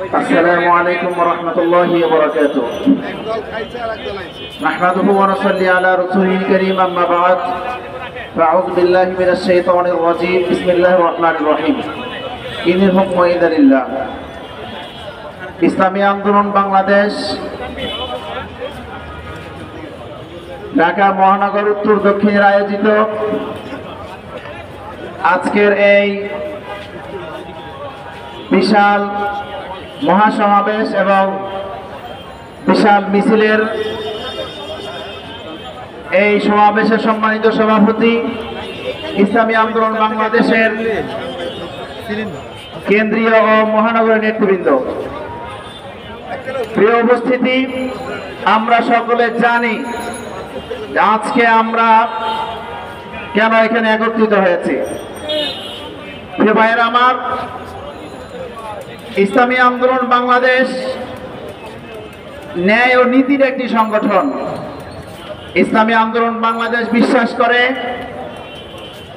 السلام عليكم ورحمة الله وبركاته. نحمده ونصلي على رسوله الكريم أما بعد فأعوذ بالله من الشيطان الرجيم بسم الله الرحمن الرحيم إن الحكم إلا لله. ইসলামী আন্দোলন বাংলাদেশ ঢাকা মহানগর উত্তর দক্ষিণের আয়োজিত আজকের এই বিশাল মহাসমাবেশ এবং বিশাল মিছিলের এই সমাবেশের সম্মানিত সভাপতি ইসলামী আন্দোলন বাংলাদেশের কেন্দ্রীয় ও মহানগরীয় নেতৃবৃন্দ, প্রিয় উপস্থিতি, আমরা সকলে জানি আজকে আমরা কেন এখানে একত্রিত হয়েছি। প্রিয় ভাইয়েরা আমার, ইসলামী আন্দোলন বাংলাদেশ ন্যায় ও নীতির একটি সংগঠন। ইসলামী আন্দোলন বাংলাদেশ বিশ্বাস করে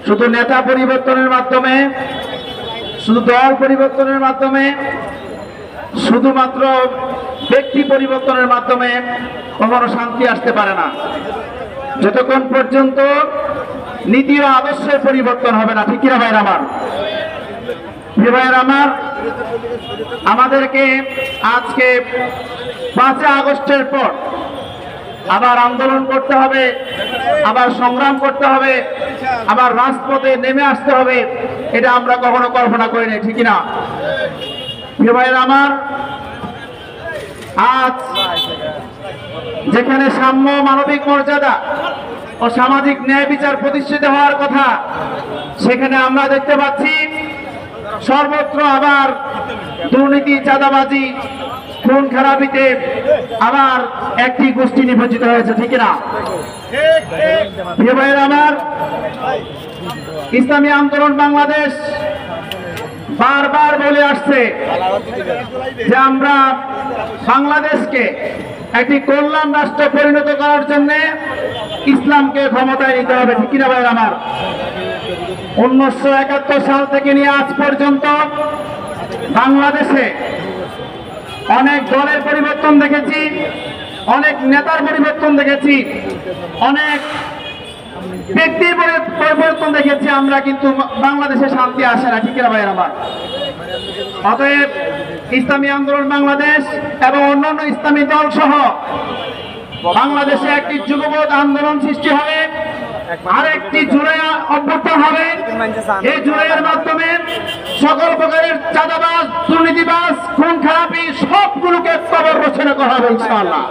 শুধু নেতা পরিবর্তনের মাধ্যমে, শুধু দল পরিবর্তনের মাধ্যমে, শুধুমাত্র ব্যক্তি পরিবর্তনের মাধ্যমে কখনো শান্তি আসতে পারে না, যতক্ষণ পর্যন্ত নীতি ও আদর্শের পরিবর্তন হবে না। ঠিক কিনা ভাইয়ের আমার? প্রিয় ভাইয়ের আমার, আমাদেরকে আজকে 5 আগস্টের পর আবার আন্দোলন করতে হবে, আবার সংগ্রাম করতে হবে, আবার রাজপথে নেমে আসতে হবে, এটা আমরা কখনো কল্পনা করিনি। ঠিক না প্রিয় ভাইয়ের আমার? আজ যেখানে সাম্য, মানবিক মর্যাদা ও সামাজিক ন্যায় বিচার প্রতিষ্ঠিত হওয়ার কথা, সেখানে আমরা দেখতে পাচ্ছি সর্বত্র আবার দুর্নীতি, চাঁদাবাজি, খুন খারাপিতে আবার একটি গোষ্ঠী নিবজ্জিত হয়েছে। ঠিক না প্রিয় ভাইয়ের আমার? ইসলামী আন্দোলন বাংলাদেশ বারবার বলে আসছে যে আমরা বাংলাদেশকে একটি কল্যাণ রাষ্ট্রে পরিণত করার জন্য ইসলামকে ক্ষমতায় নিতে হবে। ঠিক না ভাইয়ের আমার? 1971 সাল থেকে নিয়ে আজ পর্যন্ত বাংলাদেশে অনেক দলের পরিবর্তন দেখেছি, অনেক নেতার পরিবর্তন দেখেছি, অনেক ব্যক্তির পরিবর্তন দেখেছি আমরা, কিন্তু বাংলাদেশে শান্তি আসে না। ঠিক না ভাইয়ের আমার? অতএব ইসলামী আন্দোলন বাংলাদেশ এবং অন্যান্য ইসলামী দল সহ বাংলাদেশে একটি যুগপৎ আন্দোলন সৃষ্টি হবে, আরেকটি জুলাই অভ্যুত্থান হবে। এই জুলাইয়ের মাধ্যমে সকল প্রকারের চাঁদাবাজ, দুর্নীতিবাজ, খুন খারাপি সবগুলোকে কবর রচনা করা হবে ইনশাআল্লাহ।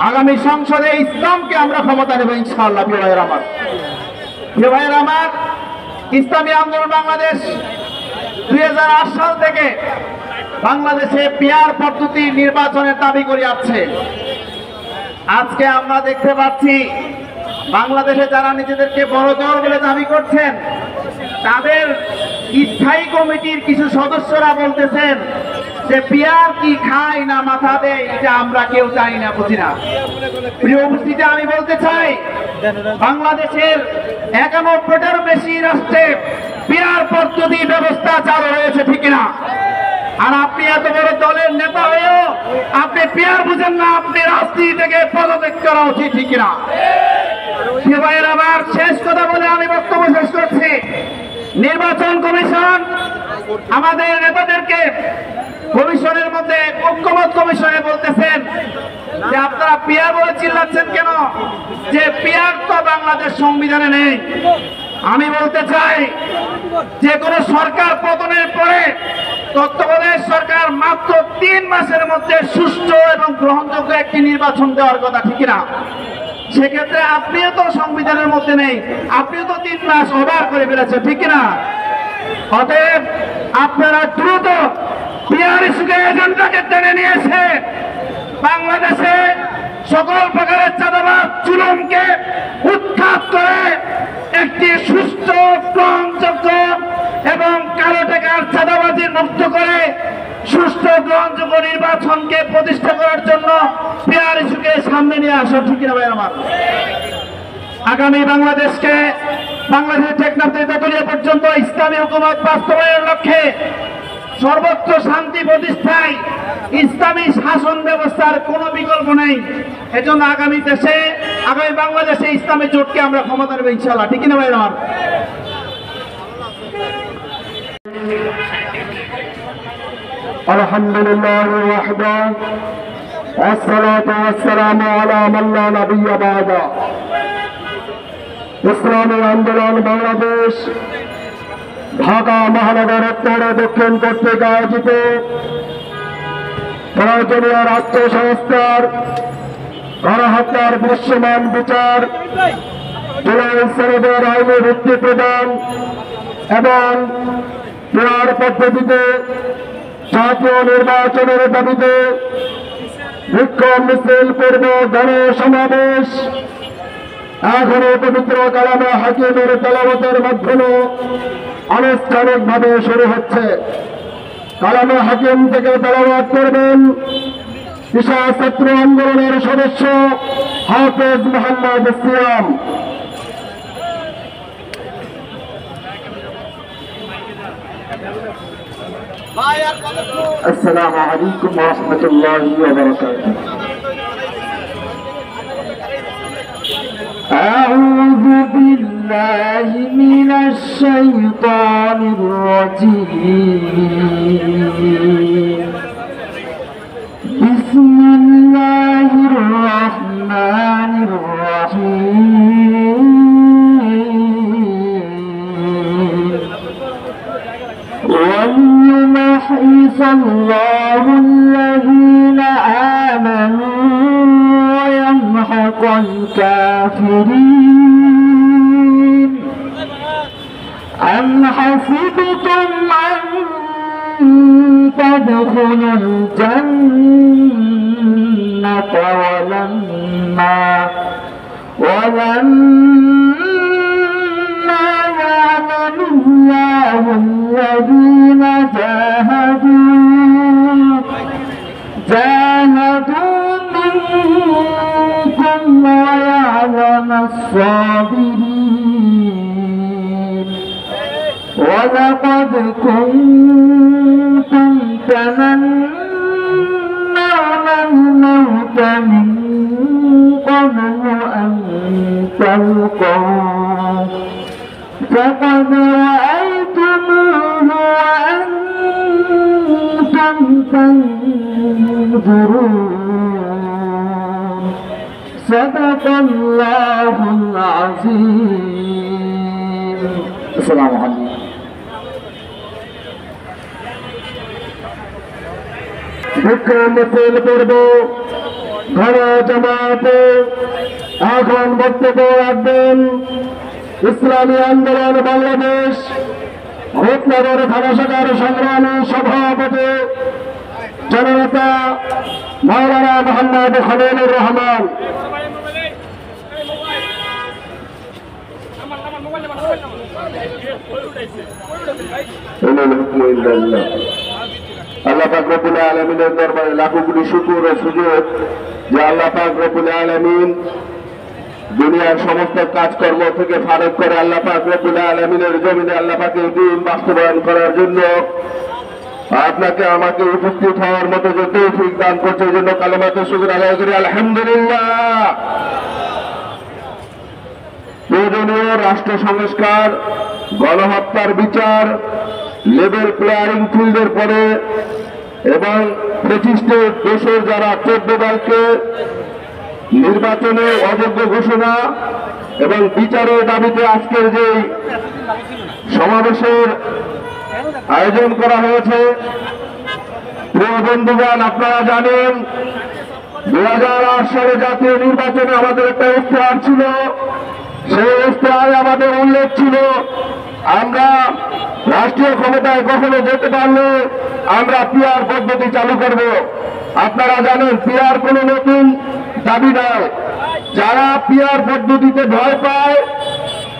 আগামী সংসদে ইসলামকে আমরা ক্ষমতা নেব ইনশাআল্লাহ। প্রিয় ভাইয়ের আমার, প্রিয় ভাইয়ের আমার, ইসলামী আন্দোলন বাংলাদেশ 2008 সাল থেকে বাংলাদেশে পিআর পদ্ধতি নির্বাচনের দাবি করে আসছে। আজকে আমরা দেখতে পাচ্ছি বাংলাদেশে যারা নিজেদেরকে বড় দল বলে দাবি করছেন, তাদের স্থায়ী কমিটির কিছু সদস্যরা বলতেছেন যে পিআর কি খায় না মাথা দেয়, এটা আমরা কেউ জানি না, বুঝি না। প্রিয় উপস্থিতি, আমি বলতে চাই বাংলাদেশের 91টারও বেশি রাষ্ট্রে পিআর পদ্ধতি ব্যবস্থা চালু হয়েছে। ঠিক না? আর আপনি এত বড় দলের নেতা হয়েও আপনি পিআর বুঝেন না, আপনি রাজনীতি থেকে পদত্যাগ করা উচিত। ঠিক না ভাইয়ের? আবার শেষ কথা বলে আমি বক্তব্য শেষ করছি। নির্বাচন কমিশন আমাদের নেতাদেরকে কমিশনের মধ্যে, ঐক্যমত কমিশনে বলতেছেন যে আপনারা পিআর বলে চিল্লাচ্ছেন কেন, যে পিআর তো বাংলাদেশ সংবিধানে নেই। আমি বলতে চাই যে কোন সরকার পতনের পরে তত্ত্বাবধায়ক সরকার মাত্র 3 মাসের মধ্যে সুষ্ঠু এবং গ্রহণযোগ্য একটি নির্বাচন দেওয়ার কথা। ঠিক না? সেক্ষেত্রে আপনিও তো সংবিধানের মধ্যে নেই, আপনিও তো 3 মাস ওভার করে ফেলেছেন। ঠিক না? অতএব আপনারা দ্রুত পিআর ইস্যুকে এজেন্ডাকে টেনে নিয়েছে বাংলাদেশে সকল প্রকারের চাঁদাবাজ, জুলুমকে উৎখাত করে একটি সুস্থ, গ্রহণযোগ্য এবং কালো টাকার চাঁদাবাজি মুক্ত করে সুষ্ঠু গ্রহণযোগ্য নির্বাচনকে প্রতিষ্ঠা করার জন্য পিআর ইস্যুকে সামনে নিয়ে আসা। ঠিক না ভাই আমার? আগামী বাংলাদেশকে, বাংলাদেশের টেকনাফ থেকে তেতুলিয়া পর্যন্ত ইসলামী হুকুমত বাস্তবায়নের লক্ষ্যে সর্বোচ্চ শান্তি প্রতিষ্ঠায় ইসলামী শাসন ব্যবস্থার কোনো বিকল্প নেই। এজন্য আগামী বাংলাদেশে ইসলামী জোটকে আমরা ক্ষমতা নেব ইনশাআল্লাহ, ঠিক না ভাই? আমার আলহামদুলিল্লাহ ওয়াহদা والصلاة والسلام على من لا نبي بعده। ইসলামী আন্দোলন বাংলাদেশ ঢাকা মহানগর উত্তর দক্ষিণ কর্তৃক আয়োজিত প্রয়োজনীয় রাষ্ট্র সংস্কার, গণহত্যার দৃশ্যমান বিচার, জুলাই সনদের আইনি ভিত্তি প্রদান এবং পিয়ার পদ্ধতিতে জাতীয় নির্বাচনের দাবিতে বিক্ষোভ মিছিল পূর্ব গণসমাবেশ এখনো পবিত্র কালামে হাকিমের তেলাওয়াতের মাধ্যমে আনুষ্ঠানিকভাবে শুরু হচ্ছে। কালামে হাকিম থেকে তেলাওয়াত করবেন ঈশা ছাত্র আন্দোলনের সদস্য হাফেজ মোহাম্মদ সিয়াম। আসসালামু আলাইকুম ওয়া রাহমাতুল্লাহি ওয়া বারাকাতুহু। أعوذ بالله من الشيطان الرجيم. بسم الله الرحمن الرحيم. وليمحص الله الذين آمنوا ويمحق الكافرين. أم حسبتم أن تدخلوا الجنة ولما يعلم الله الذين جاهدوا منكم ويعلم الصابرين. ولقد كنتم تمنون الموت من قبل أن تلقوه فقد رأيتموه وأنتم تنظرون. صدق الله العظيم. السلام عليكم. বিক্রম মিছিল পূর্ব ঘন জামাতে এখন বক্তব্য রাখবেন ইসলামী আন্দোলন বাংলাদেশ রূপনগর থানা শাখার সংগ্রামী সভাপতি জননেতা মাওলানা মোহাম্মদ খলিলুর রহমান। আল্লাহ পাক রব্বুল আলামিনের দরবারে লাখো কোটি শুকর ও সুযোগ যে আল্লাহ পাক রব্বুল আলামিন দুনিয়ার সমস্ত কাজকর্ম থেকে ফারক করে আল্লাহ পাক রব্বুল আলামিনের জমিনে আল্লাহ পাকের দ্বীন বাস্তবায়ন করার জন্য আপনাকে আমাকে উপস্থিত হওয়ার মতো যে তৌফিক দান করছে এই জন্য কালেমাতে শুকর আদায় করি আলহামদুলিল্লাহ। প্রয়োজনীয় রাষ্ট্র সংস্কার, গণহত্যার বিচার, লেভেল প্লেয়ারিং ফিল্ডের পরে এবং প্রতিষ্ঠিত দেশের যারা 14 দলকে নির্বাচনে অযোগ্য ঘোষণা এবং বিচারের দাবিতে আজকের যে সমাবেশের আয়োজন করা হয়েছে। প্রিয় বন্ধুগণ, আপনারা জানেন 2008 সালে জাতীয় নির্বাচনে আমাদের একটা ইশতেহার ছিল। সেই ইশতেহারে আমাদের উল্লেখ ছিল আমরা রাষ্ট্রীয় ক্ষমতায় কখনো যেতে পারলে আমরা পিআর পদ্ধতি চালু করব। আপনারা জানেন পিআর কোনো নতুন দাবি নয়। যারা পিআর পদ্ধতিতে ভয় পায়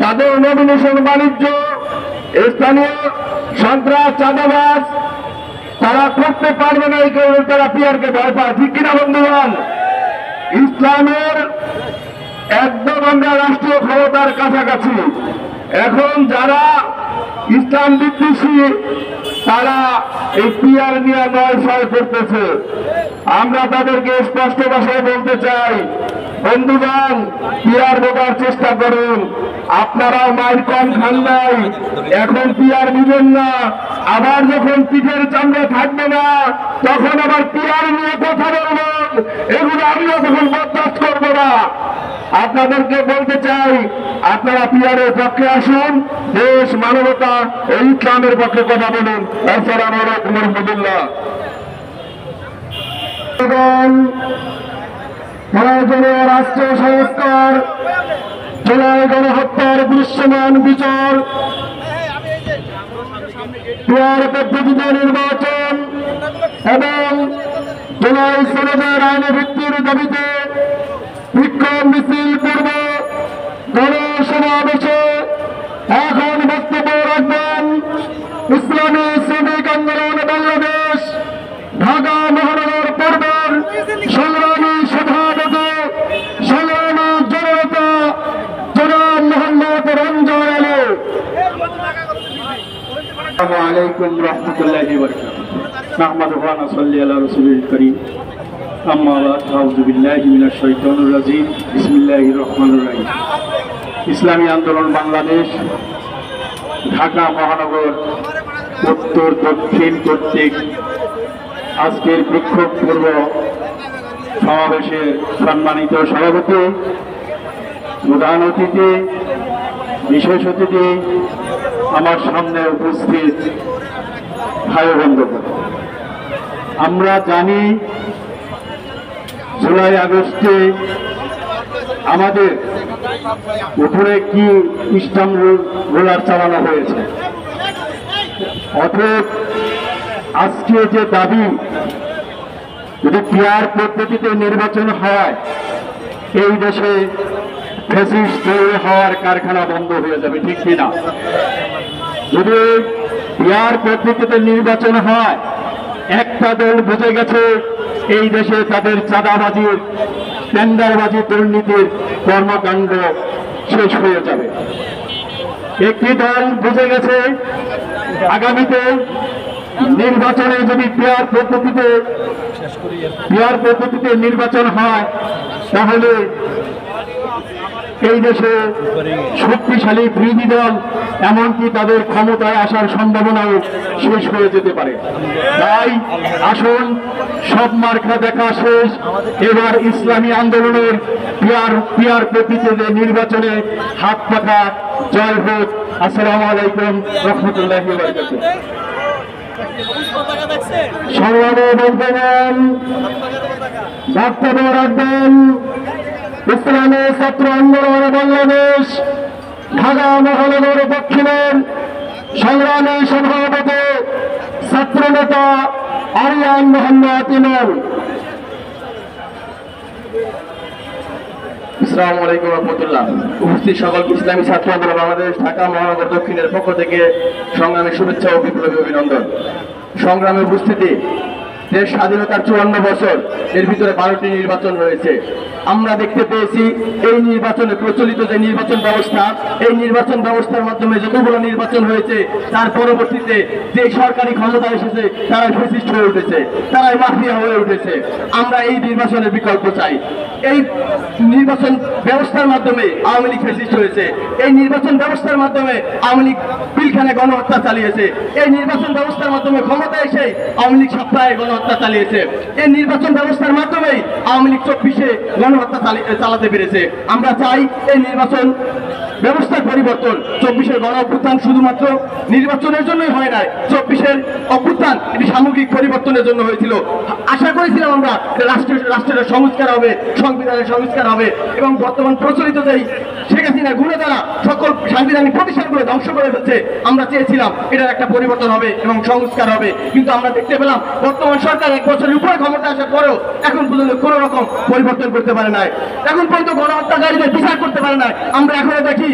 তাদের নমিনেশন বাণিজ্য, স্থানীয় সন্ত্রাস, চাঁদাবাজ তারা করতে পারবে না, এই কারণে তারা পিআরকে ভয় পায়। ঠিক কিনা বন্ধুগণ? ইসলামের একদম আমরা রাষ্ট্রীয় ক্ষমতার কাছাকাছি। এখন যারা ইসলাম বিদ্বেষী তারা এই পিয়ার নিয়ে নয় করতেছে। আমরা তাদেরকে স্পষ্ট ভাষায় বলতে চাই, বন্ধুগণ, পিয়ার বোঝার চেষ্টা করুন। আপনারাও মায়ের কম খান নাই, এখন পিয়ার নিবেন না। আবার যখন পিঠের চামড়া থাকবে না, তখন আবার পিয়ার নিয়ে কথা বলবেন। এগুলো আমিও তখন বরদাস্ত করবো না। আপনাদেরকে বলতে চাই, আপনারা পিয়ারের পক্ষে আসুন, দেশ, মানবতা ও ইসলামের পক্ষে কথা বলুন। আসসালামু আলাইকুম ওয়া রাহমাতুল্লাহ। প্রয়োজনীয় রাষ্ট্র সংস্কার, জুলাই গণহত্যার দৃশ্যমান বিচার, পিয়ার পদ্ধতিতে নির্বাচন এবং জুলাই সনদের আইনি ভিত্তির দাবিতে বিক্ষোভ মিছিল পূর্ব গণসমাবেশে এখন বক্তব্য রাখবেন ইসলামী শ্রমিক আন্দোলন বাংলাদেশ ঢাকা মহানগর পূর্বের সংগ্রামী সভাপতি, সংগ্রামী জনতা জনাব মোহাম্মদ রঞ্জন আলী। আসসালামু আলাইকুম রহমতুল্লাহি ওয়া বারাকাতুহু। নাহমাদুহু ওয়া নুসাল্লি আলা রাসূলিল কারীম। আম্মা বা'দ, আউযু বিল্লাহি মিনাশ শাইতানির রাজীম। বিসমিল্লাহির রহমানির রহিম। ইসলামী আন্দোলন বাংলাদেশ ঢাকা মহানগর উত্তর দক্ষিণ কর্তৃক আজকের বিক্ষোভ পূর্ব সমাবেশের সম্মানিত সভাপতি, প্রধান অতিথি, বিশেষ অতিথি, আমার সামনে উপস্থিত ভাই বন্ধুগণ, আমরা জানি জুলাই আগস্টে আমাদের উপরে কি ইসলাম রোলার চালানো হয়েছে। অতএব আজকে যে দাবি, যদি পিয়ার পদ্ধতিতে নির্বাচন হয়, এই দেশে ফ্যাসিস্ট তৈরি হওয়ার কারখানা বন্ধ হয়ে যাবে, ঠিক কিনা? যদি পিয়ার পদ্ধতিতে নির্বাচন হয়, একটা দল বুঝে গেছে এই দেশে তাদের চাঁদাবাজির, টেন্ডারবাজি, দুর্নীতির কর্মকাণ্ড শেষ হয়ে যাবে। একটি দল বুঝে গেছে আগামীতে নির্বাচনে যদি পিয়ার পদ্ধতিতে নির্বাচন হয়, তাহলে এই দেশে শক্তিশালী বিরোধী দল এমনকি তাদের ক্ষমতায় আসার সম্ভাবনাও শেষ হয়ে যেতে পারে। তাই আসুন, সব মার্কা দেখা শেষ, এবার ইসলামী আন্দোলনের পিয়ার পদ্ধতিতে নির্বাচনে হাত পাকা জয় হোক। আসসালামু আলাইকুম রহমতুল্লাহি ওয়া বারাকাতুহু। সংগ্রামে বলবেন, বক্তব্য রাখবেন ইসলামী ছাত্র আন্দোলন বাংলাদেশ ঢাকা মহানগর দক্ষিণের সংগ্রামী সভাপতি, ছাত্র নেতা আরিয়ান মোহাম্মদ ইমন। আসসালামু আলাইকুম রহমতুল্লাহ। উপস্থিত সকল ইসলামী ছাত্র আন্দোলন বাংলাদেশ ঢাকা মহানগর দক্ষিণের পক্ষ থেকে সংগ্রামী শুভেচ্ছা ও বিপ্লবী অভিনন্দন। সংগ্রামে উপস্থিতি, দেশ স্বাধীনতার 54 বছর, এর ভিতরে 12টি নির্বাচন রয়েছে। আমরা দেখতে পেয়েছি এই নির্বাচনে প্রচলিত যে নির্বাচন ব্যবস্থা, এই নির্বাচন ব্যবস্থার মাধ্যমে যতগুলো নির্বাচন হয়েছে, তার পরবর্তীতে যে সরকারি ক্ষমতা এসেছে তারাই ফ্যাসিস্ট হয়ে উঠেছে, তারাই মাফিয়া হয়ে উঠেছে। আমরা এই নির্বাচনের বিকল্প চাই। এই নির্বাচন ব্যবস্থার মাধ্যমে আওয়ামী লীগ ফ্যাসিস্ট হয়েছে, এই নির্বাচন ব্যবস্থার মাধ্যমে আওয়ামী লীগ পিলখানে গণহত্যা চালিয়েছে, এই নির্বাচন ব্যবস্থার মাধ্যমে ক্ষমতা এসে আওয়ামী লীগ সপ্তাহে গণহত্যা চালিয়েছে, এই নির্বাচন ব্যবস্থার মাধ্যমেই আওয়ামী লীগ 24-এ গণহত্যা চালাতে পেরেছে। আমরা চাই এই নির্বাচন ব্যবস্থার পরিবর্তন। 24-এর গণ অভ্যুত্থান শুধুমাত্র নির্বাচনের জন্যই হয় নাই, 24-এর অভ্যুত্থান এটি সামগ্রিক পরিবর্তনের জন্য হয়েছিল। আশা করেছিলাম আমরা রাষ্ট্রের সংস্কার হবে, সংবিধানের সংস্কার হবে এবং বর্তমান প্রচলিত যেই শেখ হাসিনা গুণে দ্বারা সকল সাংবিধানিক প্রতিষ্ঠানগুলো ধ্বংস করে ফেলছে, আমরা চেয়েছিলাম এটার একটা পরিবর্তন হবে এবং সংস্কার হবে। কিন্তু আমরা দেখতে পেলাম বর্তমান সরকার 1 বছরের উপরে ক্ষমতা আসার পরেও এখন পর্যন্ত কোন রকম পরিবর্তন করতে পারে নাই, এখন পর্যন্ত গণহত্যাকারীদের বিচার করতে পারে নাই। আমরা এখনো দেখি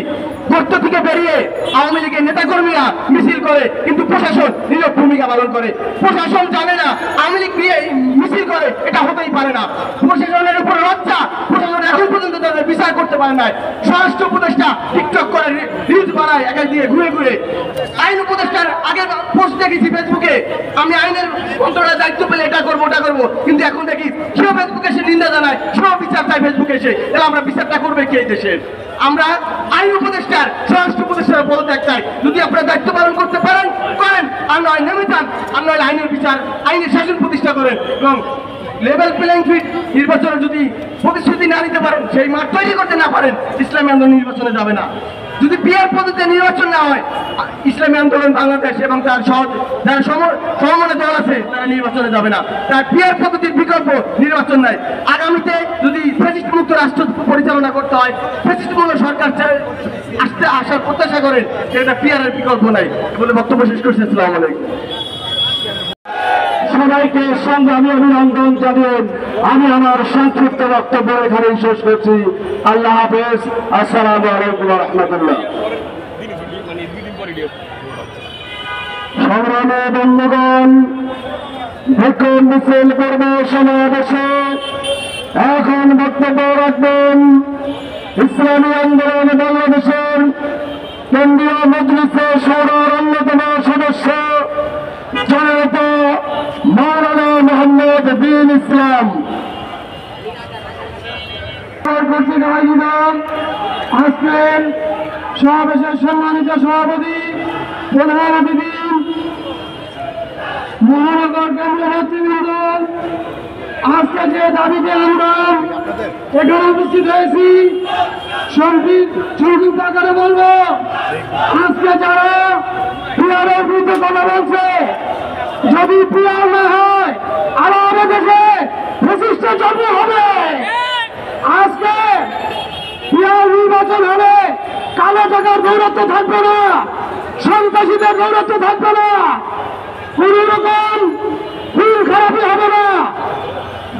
গর্ত থেকে বেরিয়ে আওয়ামী লীগের নেতাকর্মীরা মিছিল করে, কিন্তু প্রশাসন নীরব ভূমিকা পালন করে। প্রশাসন জানে না আওয়ামী লীগ নিয়ে মিছিল করে, এটা হতেই পারে না। প্রশাসনের উপর লজ্জা, প্রশাসন এখন পর্যন্ত তাদের বিচার করতে পারে নাই। স্বরাষ্ট্র উপদেষ্টা টিকটক করে রিলস বানায় একা দিয়ে ঘুরে ঘুরে, আইন পেলে এটা করবো ওটা করবো, কিন্তু এখন দেখি সেও ফেসবুকে এসে নিন্দা জানায়, সেও বিচার চায় ফেসবুকে এসে। তাহলে আমরা বিচারটা করবে কে এই দেশের? আমরা আইন উপদেষ্টার, স্বরাষ্ট্র উপদেষ্টার পদত্যাগ চাই। যদি আপনারা দায়িত্ব পালন করতে পারেন করেন, আর নয় নেমে যান, আর নয় আইনের বিচার, আইনের শাসন প্রতিষ্ঠা করেন এবং লেভেল প্লেইং ফিল্ড নির্বাচনে যদি প্রতিশ্রুতি না নিতে পারেন, সেই মাঠ তৈরি করতে না পারেন, ইসলামী আন্দোলন নির্বাচনে যাবে না। যদি পিয়ার পদ্ধতিতে নির্বাচন না হয়, ইসলামী আন্দোলন বাংলাদেশ এবং তার যারা সমমনে দল আছে তারা নির্বাচনে যাবে না। তার পিয়ার পদ্ধতির বিকল্প নির্বাচন নাই। আগামীতে যদি ফ্যাসিস্ট মুক্ত রাষ্ট্র পরিচালনা করতে হয়, ফ্যাসিস্ট মুক্ত সরকার আসার প্রত্যাশা করেন, সেটা পিয়ারের বিকল্প নাই বলে বক্তব্য শেষ করছি। আসসালামু আলাইকুম। সবাইকে সংগ্রামী অভিনন্দন জানিয়ে আমি আমার সংক্ষিপ্ত বক্তব্য এখানেই শেষ করছি। আল্লাহ হাফেজ। আসসালামু আলাইকুম ওয়া রাহমাতুল্লাহ। সংগ্রামী বন্ধুগণ, বিক্ষোভ মিছিল কর্ম সমাবেশে এখন বক্তব্য রাখবেন ইসলামী আন্দোলন বাংলাদেশের কেন্দ্রীয় মজলিসে শুরার অন্যতম সদস্য জনাব মাওলানা মোহাম্মদ বিন ইসলাম। আসবেন সমাবেশের সম্মানিত সভাপতি প্রধান অতিথি মহানগর কেন্দ্রীয় নেতৃবৃন্দ। আজকে যে দাবিতে আমরা এখানে উপস্থিত হয়েছি, সংক্ষিপ্ত আকারে বলবো, আজকে যারা পিয়ারের বিরুদ্ধে কথা বলছে, যদি পিয়ার না হয় আরো আমাদের দেশে প্রতিষ্ঠা জন্ম হবে। আজকে পিয়ার নির্বাচন হবে, কালো টাকার দৌরাত্ম থাকবে না, সন্ত্রাসীদের দৌরাত্ম থাকবে না, কোন রকম খুন খারাপি হবে না।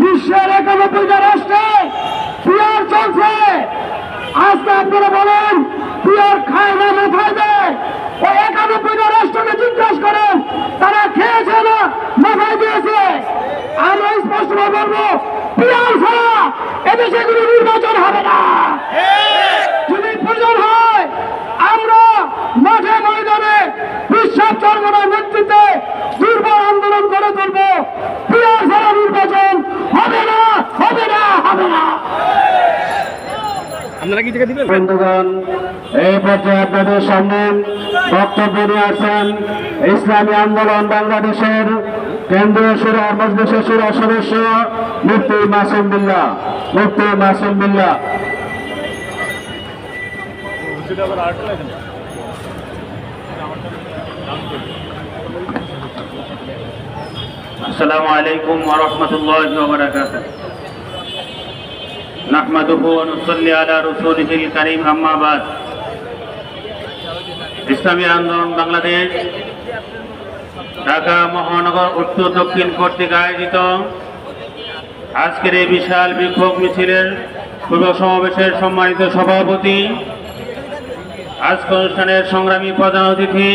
বিশ্বের 91টা রাষ্ট্রে পিয়ার চলছে। আজকে আপনারা বলেন পিয়ার খায় না মাথায় দেয়, ওই 91টা রাষ্ট্রকে জিজ্ঞাসা করেন তারা খেয়েছে না মাথায় দিয়েছে। আমরা স্পষ্টভাবে বলবো, পিয়ার ছাড়া এদেশে কোনো নির্বাচন হবে না। যদি প্রয়োজন হয় আমরা মাঠে ময়দানে বিশ্বাস চর্মনার নেতৃত্বে দুর্বল আন্দোলন করে তুলবো। পিয়ার ছাড়া নির্বাচন হবে না, হবে না, হবে না। বন্ধুগণ, এই পর্যায়ে আপনাদের সামনে বক্তব্য নিয়ে আসেন ইসলামী আন্দোলন বাংলাদেশের কেন্দ্রীয় শুরা মজলিসের শুরা সদস্য মুফতি মাসুম বিল্লাহ। মুফতি মাসুম বিল্লাহ। আসসালামু আলাইকুম ওয়া রাহমাতুল্লাহি ওয়া বারাকাতুহু। নাহমাদুহু ওয়া নুসাল্লি আলা রাসূলিহিল কারীম, আম্মা বাদ। ইসলামী আন্দোলন বাংলাদেশ ঢাকা মহানগর উত্তর দক্ষিণ কর্তৃক আয়োজিত আজকের এই বিশাল বিক্ষোভ মিছিলের পূর্ব সমাবেশের সম্মানিত সভাপতি, আজকে অনুষ্ঠানের সংগ্রামী প্রধান অতিথি,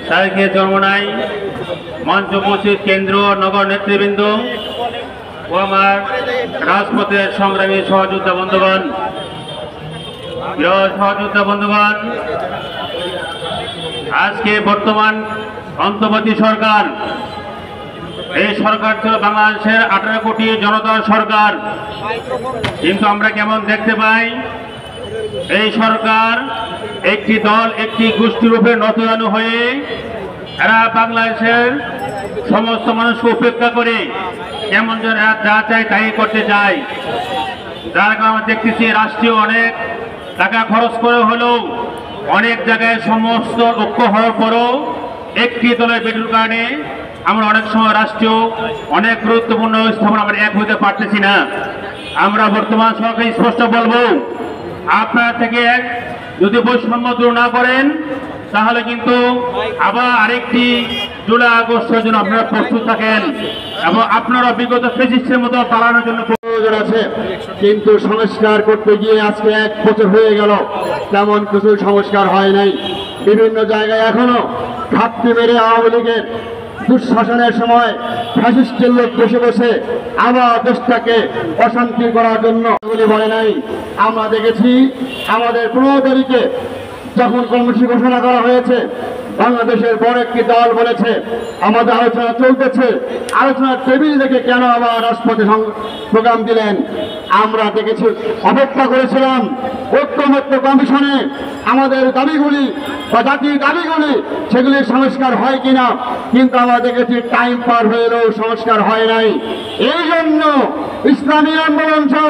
শাইখে চরমনাই, মঞ্চ উপস্থিত কেন্দ্র নগর নেতৃবৃন্দ ও আমার রাজপথের সংগ্রামী সহযোদ্ধা বন্ধুগণ, প্রিয় সহযোদ্ধা বন্ধুগণ, আজকে বর্তমান অন্তর্বর্তী সরকার, এই সরকার ছিল বাংলাদেশের 18 কোটি জনতার সরকার। কিন্তু আমরা কেমন দেখতে পাই, এই সরকার একটি দল একটি গোষ্ঠীর উপরে নতজানু হয়ে এরা বাংলাদেশের সমস্ত মানুষকে উপেক্ষা করে কেমন যেন যা চায় তাই করতে চায়। যার কারণে আমরা দেখতেছি রাষ্ট্রীয় অনেক টাকা খরচ করে হলেও অনেক জায়গায় সমস্ত ঐক্য হওয়ার পরও একটি দলের বেটুর কারণে আমরা অনেক সময় রাষ্ট্রীয় অনেক গুরুত্বপূর্ণ স্থাপনা আমরা এক হতে পারতেছি না। আমরা বর্তমান সরকার স্পষ্ট বলবো, আপনার থেকে যদি বৈষম্য দূর না করেন তাহলে কিন্তু আবার আরেকটি জুলাই আগস্টের জন্য আপনারা প্রস্তুত থাকেন এবং আপনারা বিগত ফেসিস্টের মতো পালানোর জন্য প্রয়োজন আছে। কিন্তু সংস্কার করতে গিয়ে আজকে 1 বছর হয়ে গেল, তেমন কিছু সংস্কার হয় নাই। বিভিন্ন জায়গায় এখনো ঘাপটি মেরে আওয়ামী লীগের দুঃশাসনের সময় ফ্যাসিস্টের লোক বসে বসে আবার দেশটাকে অশান্তি করার জন্য এগুলি বলে নাই। আমরা দেখেছি আমাদের 15 তারিখে যখন কর্মসূচি ঘোষণা করা হয়েছে, বাংলাদেশের বড় একটি দল বলেছে আমাদের আলোচনা চলতেছে, আলোচনার টেবিল দেখে কেন আবার রাজপথে প্রোগ্রাম দিলেন? আমরা দেখেছি, অপেক্ষা করেছিলাম ঐক্যমত্য কমিশনে আমাদের দাবিগুলি বা জাতির দাবিগুলি সেগুলির সংস্কার হয় কিনা, কিন্তু আমরা দেখেছি টাইম পার হয়ে এলেও সংস্কার হয় নাই। এই জন্য ইসলামী আন্দোলন সহ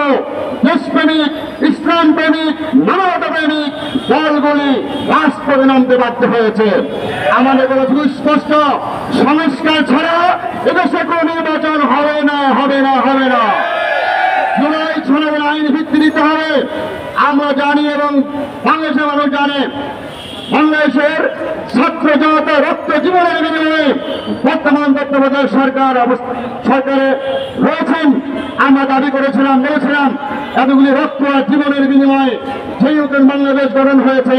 দেশপ্রেমিক, ইসলাম প্রেমিক, মানবতা প্রেমিক দলগুলি রাজপথে নামতে বাধ্য হয়েছে। আমাদের কোনো সুস্পষ্ট সংস্কার ছাড়া এদেশে কোনো নির্বাচন হবে না, হবে না, হবে না। জুলাই 6 আইন ভিত্তি দিতে হবে। আমরা জানি এবং বাংলাদেশের মানুষ জানে, বাংলাদেশের ছাত্র জনতা রক্ত জীবনের বিনিময়ে বর্তমান তত্ত্বাবধায়ক সরকারে রয়েছেন। আমরা দাবি করেছিলাম, বলেছিলাম এতগুলি রক্ত আর জীবনের বিনিময়ে যে নতুন বাংলাদেশ গঠন হয়েছে,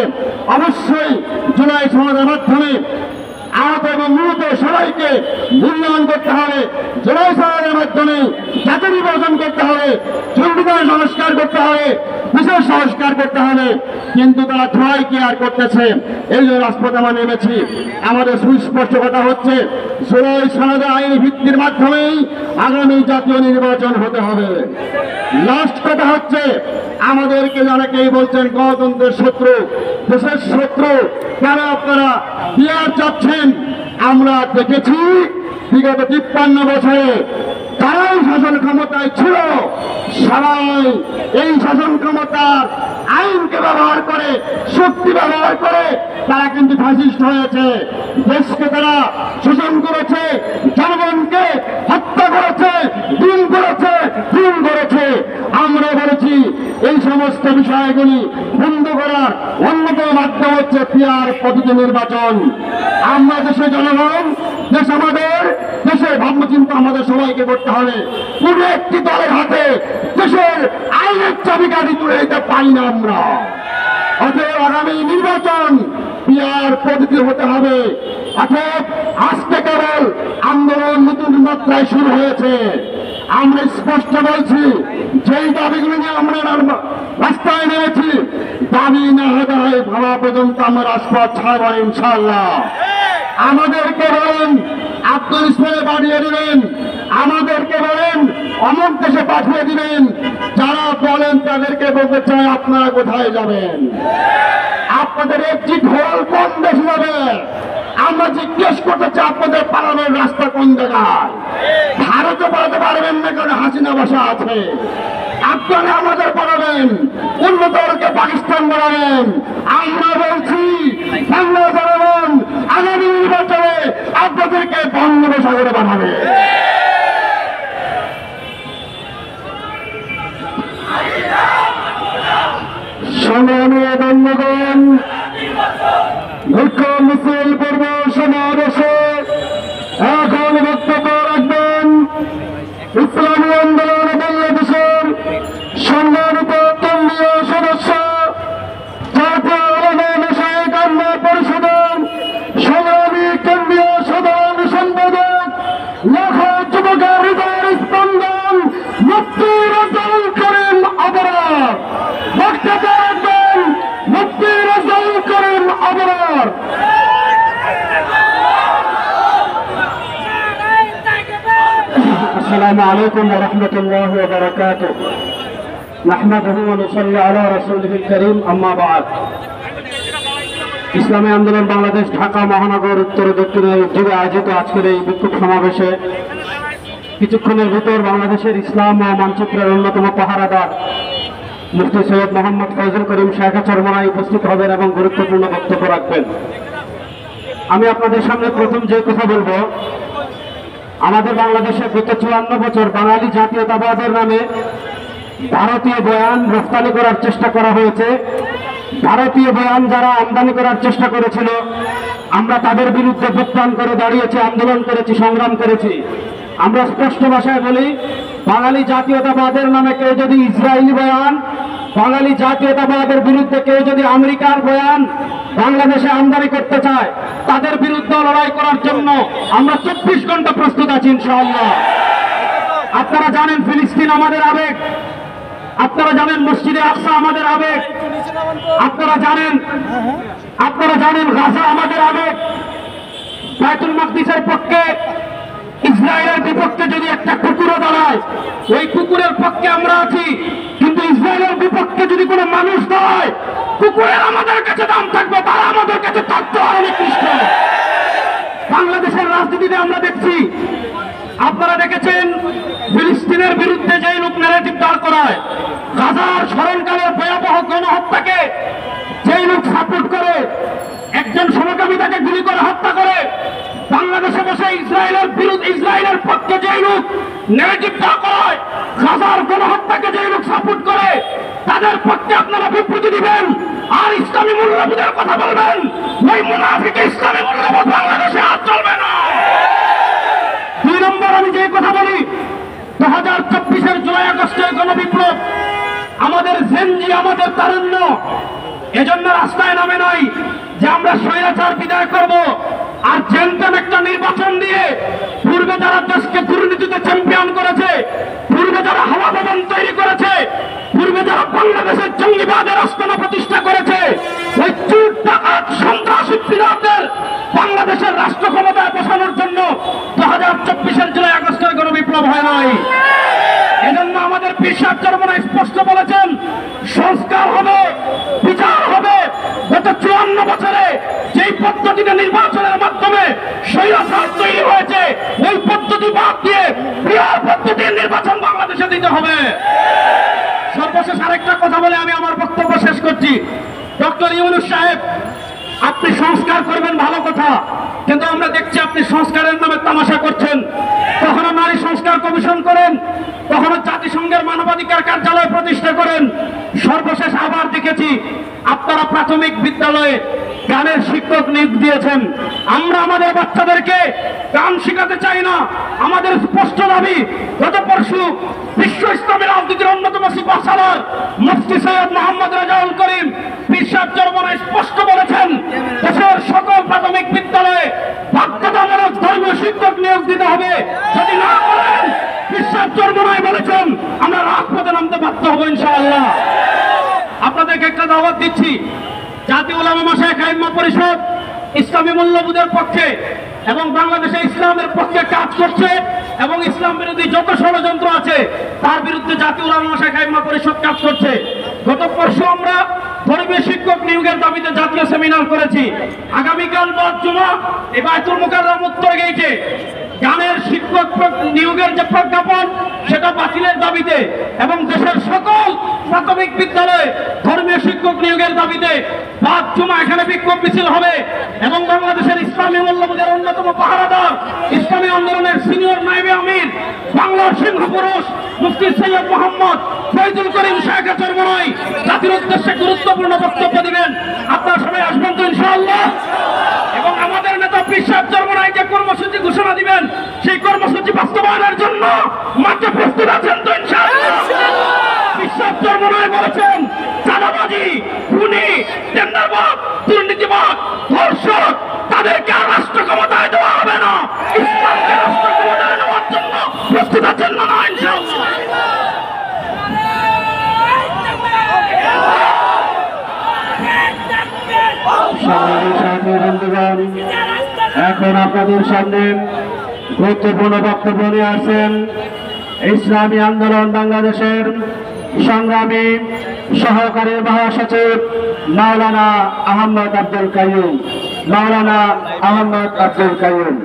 অবশ্যই জুলাই সমাজের মাধ্যমে আহত এবং মূলত সবাইকে মূল্যায়ন করতে হবে। জুলাই সমাজের মাধ্যমে জাতীয় নির্বাচন করতে হবে, সংবিধান সংস্কার করতে হবে, বিশেষ সংস্কার করতে হবে। কিন্তু তারা জুলাই কি আর করতেছে? এই যে রাজপথে আমরা নেমেছি, আমাদের সুস্পষ্ট কথা হচ্ছে জুলাই সনদে আইনি ভিত্তির মাধ্যমেই আগামী জাতীয় নির্বাচন হতে হবে। লাস্ট কথা হচ্ছে, আমাদেরকে অনেকেই বলছেন গণতন্ত্রের শত্রু, দেশের শত্রু, কেন আপনারা বিয়ার চাচ্ছেন? আমরা দেখেছি বিগত 53 বছরে যারাই শাসন ক্ষমতায় ছিল সবাই এই শাসন ক্ষমতার আইনকে ব্যবহার করে, শক্তি ব্যবহার করে তারা কিন্তু ফ্যাসিস্ট হয়েছে। দেশকে তারা শোষণ করেছে, জনগণকে হত্যা করেছে, গুম করেছে, খুন করেছে। আমরা বলেছি এই সমস্ত বিষয়গুলি বন্ধ করার অন্যতম মাধ্যম হচ্ছে পিয়ার পদ্ধতি নির্বাচন। আমরা দেশের জনগণ, দেশ আমাদের, দেশের ভাবনাচিন্তা আমাদের সবাইকে করতে হবে। পুরো একটি দলের হাতে দেশের আইনের চাবিকাঠি তুলে দিতে পারি না আমরা। অতএব আগামী নির্বাচন পিয়ার পদ্ধতি হতে হবে। অতএব আজকে কেবল আন্দোলন নতুন মাত্রায় শুরু হয়েছে। আমরা স্পষ্ট বলছি, যেই দাবিগুলো নিয়ে আমরা রাস্তায় নেমেছি, দাবি না আদায় ভাবা পর্যন্ত আমরা রাজপথ ছাড়ব ইনশাআল্লাহ। আমাদেরকে বলেন আফগানিস্তানে পাঠিয়ে দিবেন, আমাদেরকে বলেন অমুক দেশে পাঠিয়ে দিবেন, যারা বলেন তাদেরকে বলতে চাই আপনারা কোথায় যাবেন? আপনাদের একটি ঢোল কোন দেশে যাবে? আমরা জিজ্ঞেস করতে চাই আপনাদের পালানোর রাস্তা কোন জায়গায়? ভারতে পালাতে পারবেন না, কারণ হাসিনা বসা আছে। আপনারা আমাদের পালাবেন, উন্নতকে পাকিস্তান বানাবেন। আমরা বলছি বাংলা জনগণ আগামী নির্বাচনে আপনাদেরকে বঙ্গোপসাগরে বানাবে। সংগ্রামী বন্ধুগণ, মুখ্য মিছিল পূর্ব সমাবেশে এখন বক্তব্য রাখবেন ইসলামী আন্দোলন বাংলাদেশের সম্মানিত কেন্দ্রীয় সদস্য, জাতীয় উলামা মাশায়েখ আম্মা পরিষদের সংগ্রামী কেন্দ্রীয় সাধারণ সম্পাদক, লাখো যুবকের হৃদয়ের স্পন্দন, মুফতি রাজউল করিম আবরার। বক্তব্য রাখবেন মুফতি রাজউল করিম আবরার। السلام عليكم ورحمة الله وبركاته نحمده ونصلي على رسوله الكريم أما بعد ইসলামী আন্দোলন বাংলাদেশ ঢাকা মহানগর উত্তর দক্ষিণের জুড়ে আয়োজিত আজকের এই বিক্ষোভ সমাবেশে কিছুক্ষণের ভিতর বাংলাদেশের ইসলাম ও মানচিত্রের অন্যতম পাহারাদার মুফতি সৈয়দ মোহাম্মদ ফয়জুল করিম শেখ চরমনায় উপস্থিত হবেন এবং গুরুত্বপূর্ণ বক্তব্য রাখবেন। আমি আপনাদের সামনে প্রথম যে কথা বলবো, আমাদের বাংলাদেশে গত 54 বছর বাঙালি জাতীয়তাবাদের নামে ভারতীয় বয়ান রপ্তানি করার চেষ্টা করা হয়েছে। ভারতীয় বয়ান যারা আমদানি করার চেষ্টা করেছিল, আমরা তাদের বিরুদ্ধে বুকটান করে দাঁড়িয়েছি, আন্দোলন করেছি, সংগ্রাম করেছি। আমরা স্পষ্ট ভাষায় বলি, বাঙালি জাতীয়তাবাদের নামে কেউ যদি ইসরায়েলি বয়ান, বাঙালি জাতীয়তাবাদের বিরুদ্ধে কেউ যদি আমেরিকার বয়ান বাংলাদেশে আমদানি করতে চায়, তাদের বিরুদ্ধে লড়াই করার জন্য আমরা 24 ঘন্টা প্রস্তুত আছি ইনশাআল্লাহ। আপনারা জানেন ফিলিস্তিন আমাদের আবেগ, আপনারা জানেন মসজিদে আকসা আমাদের আবেগ, আপনারা জানেন গাজা আমাদের আবেগ। বাইতুল মাকদিসের পক্ষে, ইসরায়েলের বিপক্ষে যদি একটা কুকুরও দাঁড়ায়, ওই কুকুরের পক্ষে আমরা আছি। কিন্তু ইসরায়েলের বিপক্ষে যদি কোনো মানুষ দাঁড়ায়, কুকুরের আমাদের কাছে দাম থাকবে, তারা আমাদের কাছে তথ্য আর নিকৃষ্ট। বাংলাদেশের রাজনীতিতে আমরা দেখছি, আপনারা দেখেছেন ফিলিস্তিনের বিরুদ্ধে যে লোক ন্যারেটিভ দাঁড় করায়, গাজার স্মরণকালের ভয়াবহ গণহত্যাকে যেই লোক সাপোর্ট করে, একজন সমকামী তাকে গুলি করে হত্যা করে, বাংলাদেশে বসে ইসরায়েলের পক্ষে যেই লোক ন্যারেটিভ দাঁড় করায়, গাজার গণহত্যাকে যেই লোক সাপোর্ট করে, তাদের পক্ষে আপনারা বিবৃতি দিবেন আর ইসলামী মূল্যবোধের কথা বলবেন। ওই মুনাফিক ইসলামী মূল্যবোধ বাংলাদেশে আর চলবে না। 2 নম্বর, আমি যে কথা বলি, 2024-এর জুলাই আগস্টের গণবিপ্লব আমাদের জেনজি, আমাদের তারুণ্য এজন্য রাস্তায় নামে নাই যে আমরা স্বৈরাচার বিদায় করব আর জেনটেন একটা নির্বাচন দিয়ে পূর্বে যারা দেশকে দুর্নীতিতে চ্যাম্পিয়ন করেছে, পূর্বে যারা হাওয়া ভবন তৈরি করেছে, পূর্বে যারা বাংলাদেশের জঙ্গিবাদের আস্তানা প্রতিষ্ঠা করেছে, ওই চুর ডাকাত সন্ত্রাসী প্লেয়ারদের বাংলাদেশের রাষ্ট্র ক্ষমতায় বসানোর জন্য 2024-এর জুলাই আগস্টের গণবিপ্লব হয় নাই। এজন্য আমাদের পীর সাহেব চরমনাই স্পষ্ট বলেছেন, সংস্কার হবে, বিচার হবে। গত 54 বছরে যেই পদ্ধতিতে নির্বাচনের মাধ্যমে স্বৈরাচার তৈরি হয়েছে, ওই পদ্ধতি বাদ দিয়ে প্রিয় পদ্ধতির নির্বাচন বাংলাদেশে দিতে হবে। সর্বশেষ আরেকটা কথা বলে আমি আমার বক্তব্য শেষ করছি। ডক্টর ইউনূস সাহেব, আপনি সংস্কার করবেন, ভালো কথা, কিন্তু আমরা দেখছি আপনি সংস্কারের নামে তামাশা করছেন। কখনো নারী সংস্কার কমিশন করেন, কখনো জাতিসংঘের মানবাধিকার কার্যালয় প্রতিষ্ঠা করেন। সর্বশেষ আবার দেখেছি আপনারা প্রাথমিক বিদ্যালয়ে গানের শিক্ষক নিয়োগ দিয়েছেন। আমরা আমাদের বাচ্চাদেরকে গান শেখাতে চাই না। আমাদের স্পষ্ট দাবি, গত পরশু বিশ্ব ইসলামী রাজনীতির অন্যতম সিপাহসালার মুফতি সৈয়দ মোহাম্মদ রেজাউল করিম পীর সাহেব চরমনাই স্পষ্ট বলেছেন, দেশের সকল প্রাথমিক বিদ্যালয়ে বাধ্যতামূলক ধর্মীয় শিক্ষক নিয়োগ দিতে হবে। যদি না করেন, পীর সাহেব চরমনাই বলেছেন, আমরা রাজপথে নামতে বাধ্য হব ইনশাআল্লাহ। আপনাদেরকে একটা দাওয়াত দিচ্ছি, জাতীয় উলামা মাশায়েখ আইম্মা পরিষদ ইসলামী মূল্যবোধের পক্ষে এবং বাংলাদেশে ইসলামের পক্ষে কাজ করছে এবং ইসলাম বিরোধী যত ষড়যন্ত্র আছে তার বিরুদ্ধে জাতীয় উলামা মাশায়েখ আইম্মা পরিষদ কাজ করছে। গত পরশু আমরা ধর্মীয় শিক্ষক নিয়োগের দাবিতে জাতীয় সেমিনার করেছি। আগামীকাল বাদ জুমা এই বায়তুল মুকাররম উত্তর গেইটে গানের শিক্ষক নিয়োগের যে প্রজ্ঞাপন সেটা বাতিলের দাবিতে এবং দেশের সকল প্রাথমিক বিদ্যালয়ে ধর্মীয় শিক্ষক নিয়োগের দাবিতে বাদ জুমা এখানে বিক্ষোভ মিছিল হবে এবং বাংলাদেশের ইসলামী মূল্যবোধের অন্যতম পাহারাদার, ইসলামী আন্দোলনের সিনিয়র নায়েবে আমির, বাংলার সিংহ পুরুষ মুফতি সৈয়দ মোহাম্মদ ফয়জুল করিম শাহ চরমনাই জাতির উদ্দেশ্যে গুরুত্বপূর্ণ বক্তব্য দিবেন। আপনারা সবাই আসবেন তো ইনশাআল্লাহ। এবং আমাদের নেতা পীর সাহেব চরমনাই যে কর্মসূচি ঘোষণা দিবেন, সেই কর্মসূচি বাস্তবায়নের জন্য মাঠে প্রস্তুত আছেন তো ইনশাআল্লাহ। পীর সাহেব চরমনাই বলেছেন, চাঁদাবাজি, খুনি, টেন্ডারবাজ, দুর্নীতিবাজ, ধর্ষক তাদেরকে আর রাষ্ট্র ক্ষমতায় দেওয়া হবে না। ইসলামকে রাষ্ট্র ক্ষমতায় নেওয়ার জন্য প্রস্তুত আছেন না ইনশাআল্লাহ। এখন আপনাদের সামনে গুরুত্বপূর্ণ বক্তব্য নিয়ে আসছেন ইসলামী আন্দোলন বাংলাদেশের সংগ্রামী সহকারী মহাসচিব মাওলানা আহমদ আব্দুল কাইয়ুম। মাওলানা আহমদ আব্দুল কাইয়ুম।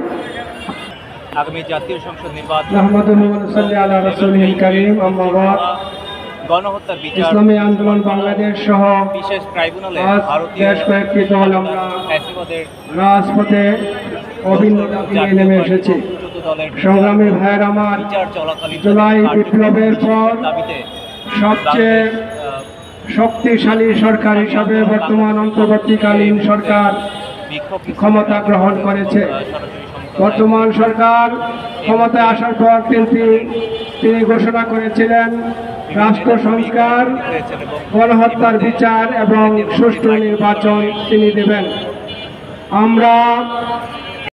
আগামী জাতীয় সংসদ নির্বাচন গণহত্যার বিচার ইসলামী আন্দোলন বাংলাদেশ সহ বিশেষ ট্রাইব্যুনালে বেশ কয়েকটি দল আমরা ফ্যাসিবাদের রাজপথে অভিন্ন দাবি নিয়ে নেমে এসেছি। সংগ্রামী ভাইয়ের আমার, বিচার চলাকালীন জুলাই বিপ্লবের পর দাবিতে সবচেয়ে শক্তিশালী সরকার হিসাবে বর্তমান অন্তর্বর্তীকালীন সরকার বিক্ষোভ ক্ষমতা গ্রহণ করেছে। বর্তমান সরকার ক্ষমতায় আসার পর তিনি ঘোষণা করেছিলেন রাষ্ট্র সংস্কার, গণহত্যার বিচার এবং সুষ্ঠু নির্বাচন তিনি দেবেন। আমরা